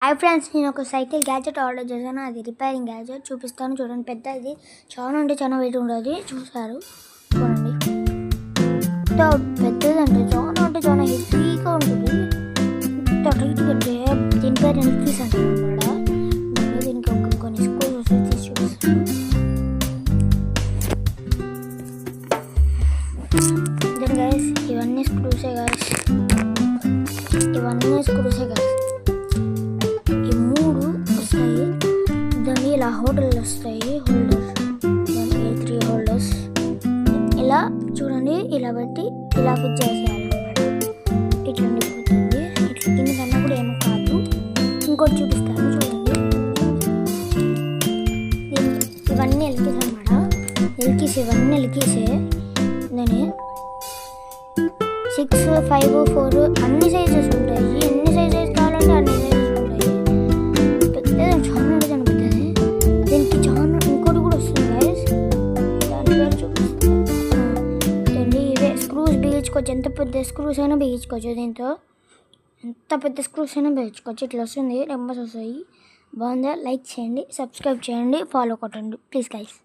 Hi friends, నేను ఒక cycle gadget order చేశాను. అది రిపేరింగ్ గ్యాజెట్ చూపిస్తాను చూడండి. పెద్దది చాలా అంటే చాలా వెయిట్ ఉంటుంది. చూసారు చూడండి, ఇంత పెద్దది అంటే చాలా హెవీగా ఉంటుంది. ఇంత టైట్ అంటే దీని పేరు ఎన్ఫీస్ అంటారు అన్నమాట. దీనికి ఒక కొన్ని స్క్రూస్ వస్తే తీసి చూపిస్తాను. దెన్ గైస్, ఇవన్నీ స్క్రూసే గైస్. ఇలా హోల్డర్లు వస్తాయి. త్రీ హోల్డర్స్ ఇలా చూడండి, ఇలా పెట్టి ఇలా ఫిట్ చేసేయాలన్నమాట. ఇట్లా ఉండిపోతుంది. ఇట్లా దీనికన్నా కూడా ఏమో కాదు. ఇంకోటి చూపిస్తాను చూడండి. ఇవన్నీ ఎల్కీస్ అనమాట. ఇవన్నీ ఎల్కీసే. నేను 6, 5, 4 అన్ని సైజెస్ ఉంటాయి. ఎన్ని సైజెస్ కావాలంటే అన్ని సైజెస్ ఉంటాయి. పెద్దది చాలా పెద్దది. దీనికి చాలా ఇంకోటి కూడా వస్తుంది గైస్. దాని పేరు చూపిస్తాను. ఇవే స్క్రూస్ బిగించుకోవచ్చు. ఎంత పెద్ద స్క్రూస్ అయినా బిగించుకోవచ్చు. దీంతో ఎంత పెద్ద స్క్రూస్ అయినా బిగించుకోవచ్చు. ఇట్లా వస్తుంది, నెంబర్స్ వస్తాయి. బాగుందా? లైక్ చేయండి, సబ్స్క్రైబ్ చేయండి, ఫాలో కొట్టండి ప్లీజ్ గైస్.